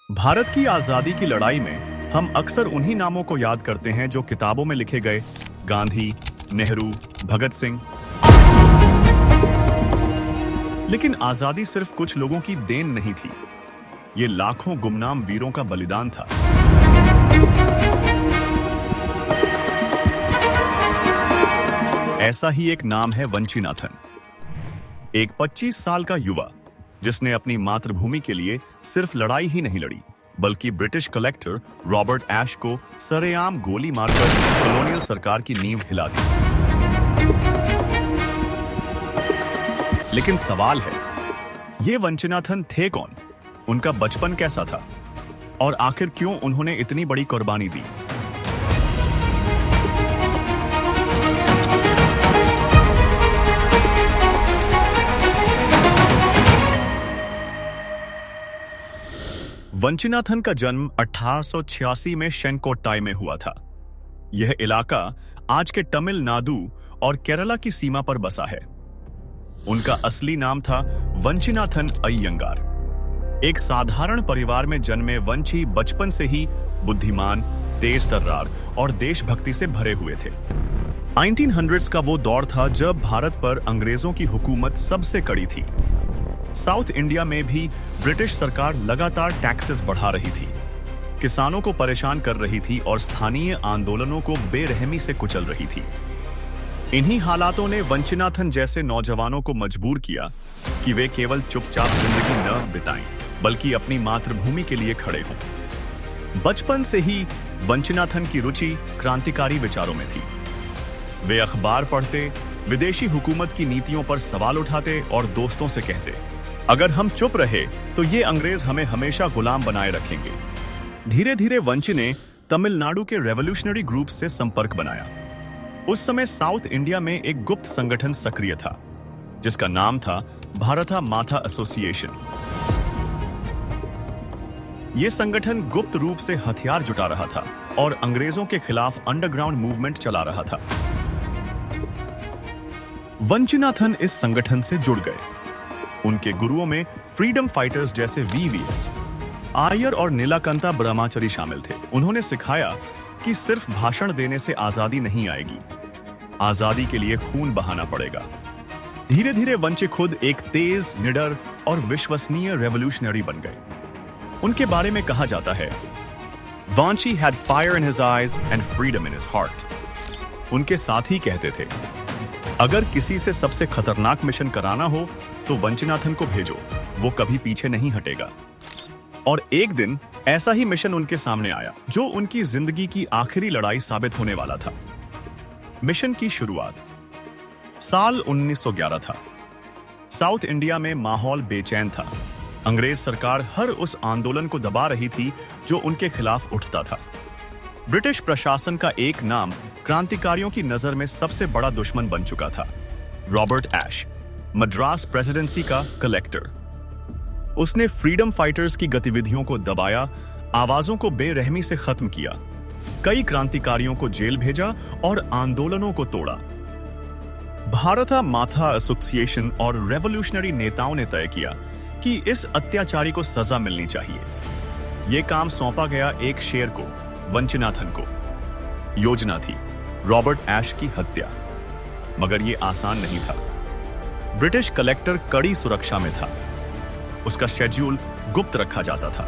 भारत की आजादी की लड़ाई में हम अक्सर उन्हीं नामों को याद करते हैं जो किताबों में लिखे गए, गांधी, नेहरू, भगत सिंह। लेकिन आजादी सिर्फ कुछ लोगों की देन नहीं थी, ये लाखों गुमनाम वीरों का बलिदान था। ऐसा ही एक नाम है वंचिनाथन, एक 25 साल का युवा जिसने अपनी मातृभूमि के लिए सिर्फ लड़ाई ही नहीं लड़ी, बल्कि ब्रिटिश कलेक्टर रॉबर्ट ऐश को सरेआम गोली मारकर कॉलोनियल सरकार की नींव हिला दी। लेकिन सवाल है, ये वंचिनाथन थे कौन? उनका बचपन कैसा था? और आखिर क्यों उन्होंने इतनी बड़ी कुर्बानी दी? वंचिनाथन का जन्म 1886 में शेनकोट्टाई में हुआ था। यह इलाका आज के तमिलनाडु और केरला की सीमा पर बसा है। उनका असली नाम था वंचिनाथन अय्यंगार। एक साधारण परिवार में जन्मे वंची बचपन से ही बुद्धिमान, तेज तर्रार और देशभक्ति से भरे हुए थे। 1900s का वो दौर था जब भारत पर अंग्रेजों की हुकूमत सबसे कड़ी थी। साउथ इंडिया में भी ब्रिटिश सरकार लगातार टैक्सेस बढ़ा रही थी, किसानों को परेशान कर रही थी और स्थानीय आंदोलनों को बेरहमी से कुचल रही थी। इन्हीं हालातों ने वंचिनाथन जैसे नौजवानों को मजबूर किया कि वे केवल चुपचाप जिंदगी न बिताएं, बल्कि अपनी मातृभूमि के लिए खड़े हों। बचपन से ही वंचिनाथन की रुचि क्रांतिकारी विचारों में थी। वे अखबार पढ़ते, विदेशी हुकूमत की नीतियों पर सवाल उठाते और दोस्तों से कहते, अगर हम चुप रहे तो ये अंग्रेज हमें हमेशा गुलाम बनाए रखेंगे। धीरे धीरे वंची ने तमिलनाडु के रेवोल्यूशनरी ग्रुप से संपर्क बनाया। उस समय साउथ इंडिया में एक गुप्त संगठन सक्रिय था, जिसका नाम था भारता माता एसोसिएशन। यह संगठन गुप्त रूप से हथियार जुटा रहा था और अंग्रेजों के खिलाफ अंडरग्राउंड मूवमेंट चला रहा था। वंचिनाथन इस संगठन से जुड़ गए। उनके गुरुओं में फ्रीडम फाइटर्स जैसे वीवीएस आयर और नीलाकांता ब्रह्मचारी शामिल थे। उन्होंने सिखाया कि सिर्फ भाषण देने से आजादी नहीं आएगी, आजादी के लिए खून बहाना पड़ेगा। धीरे धीरे वंची खुद एक तेज, निडर और विश्वसनीय रेवोल्यूशनरी बन गए। उनके बारे में कहा जाता है, Vanchi had fire in his eyes and freedom in his heart. उनके साथी कहते थे, अगर किसी से सबसे खतरनाक मिशन कराना हो तो वंचिनाथन को भेजो, वो कभी पीछे नहीं हटेगा। और एक दिन ऐसा ही मिशन उनके सामने आया, जो उनकी जिंदगी की आखिरी लड़ाई साबित होने वाला था। मिशन की शुरुआत साल 1911 था। साउथ इंडिया में माहौल बेचैन था। अंग्रेज सरकार हर उस आंदोलन को दबा रही थी जो उनके खिलाफ उठता था। ब्रिटिश प्रशासन का एक नाम क्रांतिकारियों की नजर में सबसे बड़ा दुश्मन बन चुका था, रॉबर्ट ऐश, मद्रास प्रेसिडेंसी का कलेक्टर। उसने फ्रीडम फाइटर्स की गतिविधियों को दबाया, आवाजों को बेरहमी से खत्म किया, कई क्रांतिकारियों को जेल भेजा और आंदोलनों को तोड़ा। भारता माता एसोसिएशन और रेवोल्यूशनरी नेताओं ने तय किया कि इस अत्याचारी को सजा मिलनी चाहिए। यह काम सौंपा गया एक शेर को, वंचिनाथन को। योजना थी रॉबर्ट ऐश की हत्या, मगर यह आसान नहीं था। ब्रिटिश कलेक्टर कड़ी सुरक्षा में था। उसका शेड्यूल गुप्त रखा जाता था।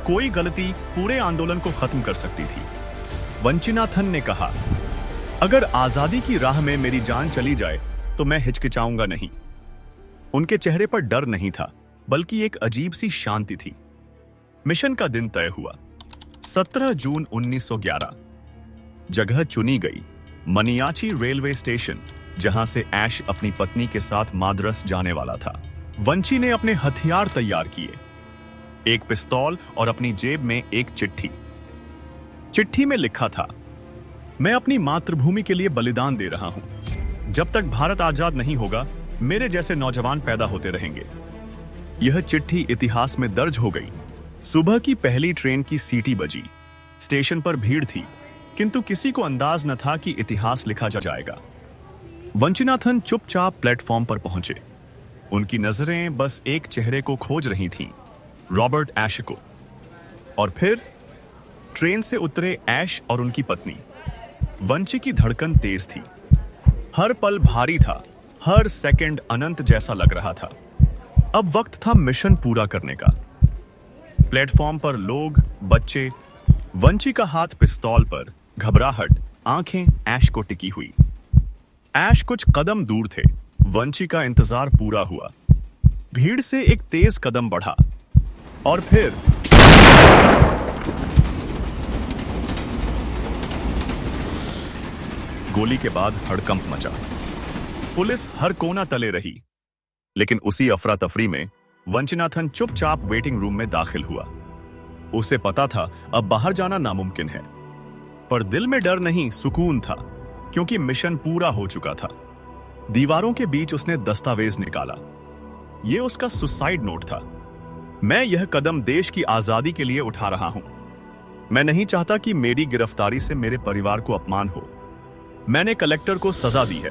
कोई गलती पूरे आंदोलन को खत्म कर सकती थी। वंचिनाथन ने कहा, अगर आजादी की राह में मेरी जान चली जाए तो मैं हिचकिचाऊंगा नहीं। उनके चेहरे पर डर नहीं था, बल्कि एक अजीब सी शांति थी। मिशन का दिन तय हुआ, 17 जून 1911। जगह चुनी गई, मनियाची रेलवे स्टेशन, जहां से ऐश अपनी पत्नी के साथ माद्रास जाने वाला था। वंची ने अपने हथियार तैयार किए, एक पिस्तौल और अपनी जेब में एक चिट्ठी। चिट्ठी में लिखा था, मैं अपनी मातृभूमि के लिए बलिदान दे रहा हूं। जब तक भारत आजाद नहीं होगा, मेरे जैसे नौजवान पैदा होते रहेंगे। यह चिट्ठी इतिहास में दर्ज हो गई। सुबह की पहली ट्रेन की सीटी बजी। स्टेशन पर भीड़ थी, किंतु किसी को अंदाज न था कि इतिहास लिखा जाएगा। वंचिनाथन चुपचाप प्लेटफॉर्म पर पहुंचे। उनकी नजरें बस एक चेहरे को खोज रही थीं, रॉबर्ट ऐश को। और फिर ट्रेन से उतरे ऐश और उनकी पत्नी। वंची की धड़कन तेज थी, हर पल भारी था, हर सेकंड अनंत जैसा लग रहा था। अब वक्त था मिशन पूरा करने का। प्लेटफॉर्म पर लोग, बच्चे, वंची का हाथ पिस्तौल पर, घबराहट, आंखें ऐश को टिकी हुई। ऐश कुछ कदम दूर थे। वंची का इंतजार पूरा हुआ। भीड़ से एक तेज कदम बढ़ा और फिर गोली के बाद हड़कंप मचा। पुलिस हर कोना तले रही, लेकिन उसी अफरा तफरी में वंचिनाथन चुपचाप वेटिंग रूम में दाखिल हुआ। उसे पता था अब बाहर जाना नामुमकिन है, पर दिल में डर नहीं, सुकून था, क्योंकि मिशन पूरा हो चुका था। दीवारों के बीच उसने दस्तावेज निकाला। यह उसका सुसाइड नोट था। मैं यह कदम देश की आजादी के लिए उठा रहा हूं। मैं नहीं चाहता कि मेरी गिरफ्तारी से मेरे परिवार को अपमान हो। मैंने कलेक्टर को सजा दी है।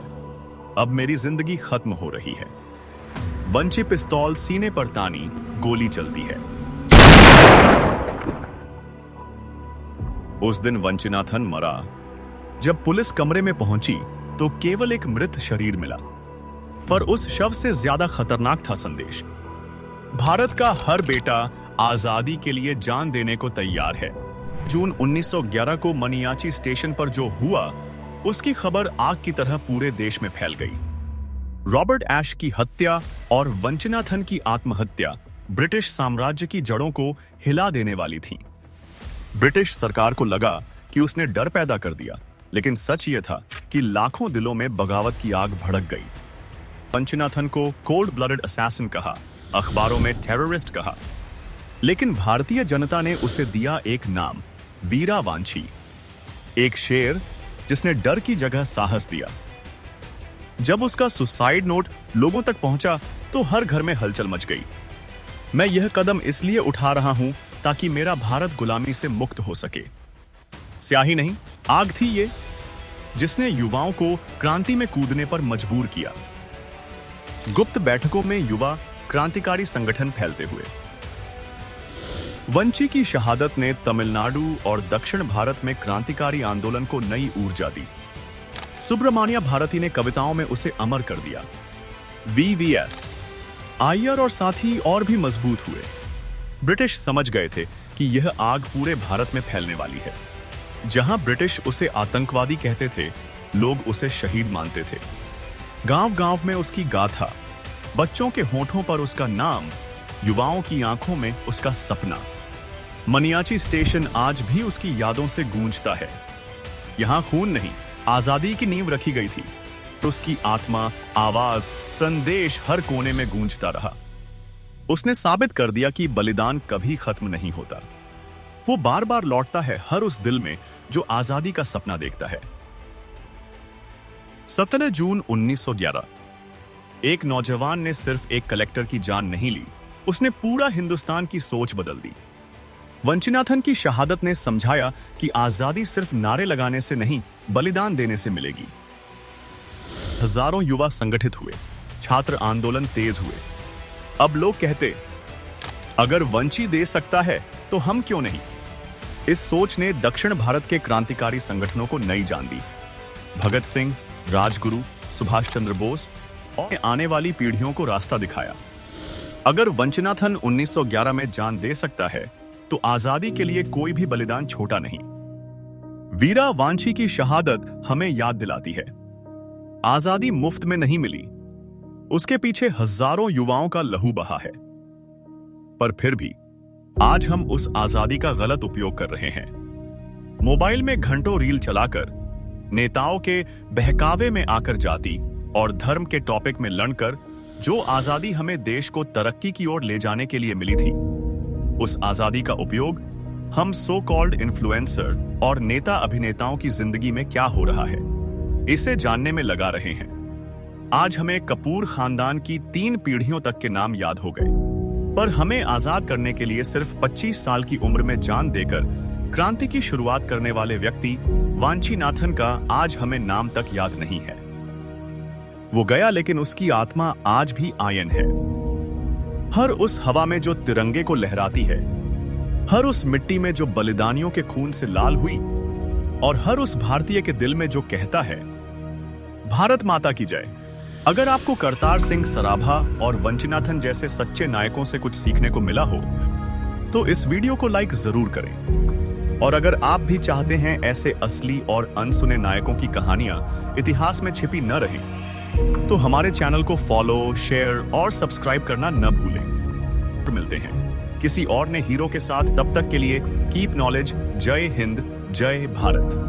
अब मेरी जिंदगी खत्म हो रही है। वंची पिस्तौल सीने पर तानी, गोली चलती है। उस दिन वंचिनाथन मरा। जब पुलिस कमरे में पहुंची तो केवल एक मृत शरीर मिला, पर उस शव से ज्यादा खतरनाक था संदेश। भारत का हर बेटा आजादी के लिए जान देने को तैयार है। जून 1911 को मनियाची स्टेशन पर जो हुआ, उसकी खबर आग की तरह पूरे देश में फैल गई। रॉबर्ट ऐश की हत्या और वंचिनाथन की आत्महत्या ब्रिटिश साम्राज्य की जड़ों को हिला देने वाली थी। ब्रिटिश सरकार को लगा कि उसने डर पैदा कर दिया, लेकिन सच यह था कि लाखों दिलों में बगावत की आग भड़क गई। वंचिनाथन को कोल्ड ब्लडेड असैसिन कहा, अखबारों में टेररिस्ट कहा, लेकिन भारतीय जनता ने उसे दिया एक नाम, वीरा वांची, एक शेर जिसने डर की जगह साहस दिया। जब उसका सुसाइड नोट लोगों तक पहुंचा तो हर घर में हलचल मच गई। मैं यह कदम इसलिए उठा रहा हूं ताकि मेरा भारत गुलामी से मुक्त हो सके। स्याही नहीं, आग थी ये, जिसने युवाओं को क्रांति में कूदने पर मजबूर किया। गुप्त बैठकों में युवा क्रांतिकारी संगठन फैलते हुए। वंची की शहादत ने तमिलनाडु और दक्षिण भारत में क्रांतिकारी आंदोलन को नई ऊर्जा दी। सुब्रमण्य भारती ने कविताओं में उसे अमर कर दिया। वीवीएस, आयर और साथी और भी मजबूत हुए। ब्रिटिश समझ गए थे कि यह आग पूरे भारत में फैलने वाली है। जहां ब्रिटिश उसे आतंकवादी कहते थे, लोग उसे शहीद मानते थे। गांव-गांव में उसकी गाथा, बच्चों के होठों पर उसका नाम, युवाओं की आंखों में उसका सपना। मनियाची स्टेशन आज भी उसकी यादों से गूंजता है। यहां खून नहीं, आजादी की नींव रखी गई थी। तो उसकी आत्मा, आवाज, संदेश हर कोने में गूंजता रहा। उसने साबित कर दिया कि बलिदान कभी खत्म नहीं होता। वो बार बार लौटता है हर उस दिल में जो आजादी का सपना देखता है। 17 जून 1911, एक नौजवान ने सिर्फ एक कलेक्टर की जान नहीं ली, उसने पूरा हिंदुस्तान की सोच बदल दी। वंचिनाथन की शहादत ने समझाया कि आजादी सिर्फ नारे लगाने से नहीं, बलिदान देने से मिलेगी। हजारों युवा संगठित हुए, छात्र आंदोलन तेज हुए। अब लोग कहते, अगर वंची दे सकता है तो हम क्यों नहीं। इस सोच ने दक्षिण भारत के क्रांतिकारी संगठनों को नई जान दी। भगत सिंह, राजगुरु, सुभाष चंद्र बोस और आने वाली पीढ़ियों को रास्ता दिखाया। अगर वंचिनाथन 1911 में जान दे सकता है तो आजादी के लिए कोई भी बलिदान छोटा नहीं। वीरा वांची की शहादत हमें याद दिलाती है, आजादी मुफ्त में नहीं मिली, उसके पीछे हजारों युवाओं का लहू बहा है। पर फिर भी आज हम उस आजादी का गलत उपयोग कर रहे हैं। मोबाइल में घंटों रील चलाकर, नेताओं के बहकावे में आकर जाति और धर्म के टॉपिक में लड़कर जो आजादी हमें देश को तरक्की की ओर ले जाने के लिए मिली थी, उस आजादी का उपयोग हम सो कॉल्ड इन्फ्लुएंसर और नेता अभिनेताओं की जिंदगी में क्या हो रहा है, इसे जानने में लगा रहे हैं। आज हमें कपूर खानदान की 3 पीढ़ियों तक के नाम याद हो गए, पर हमें आजाद करने के लिए सिर्फ 25 साल की उम्र में जान देकर क्रांति की शुरुआत करने वाले व्यक्ति वांचीनाथन का आज हमें नाम तक याद नहीं है। वो गया, लेकिन उसकी आत्मा आज भी आयन है। हर उस हवा में जो तिरंगे को लहराती है, हर उस मिट्टी में जो बलिदानियों के खून से लाल हुई और हर उस भारतीय के दिल में जो कहता है, भारत माता की जय। अगर आपको करतार सिंह सराभा और वंचिनाथन जैसे सच्चे नायकों से कुछ सीखने को मिला हो तो इस वीडियो को लाइक जरूर करें। और अगर आप भी चाहते हैं ऐसे असली और अनसुने नायकों की कहानियां इतिहास में छिपी न रहें तो हमारे चैनल को फॉलो, शेयर और सब्सक्राइब करना न भूलें। मिलते हैं किसी और ने हीरो के साथ, तब तक के लिए कीप नॉलेज। जय हिंद, जय भारत।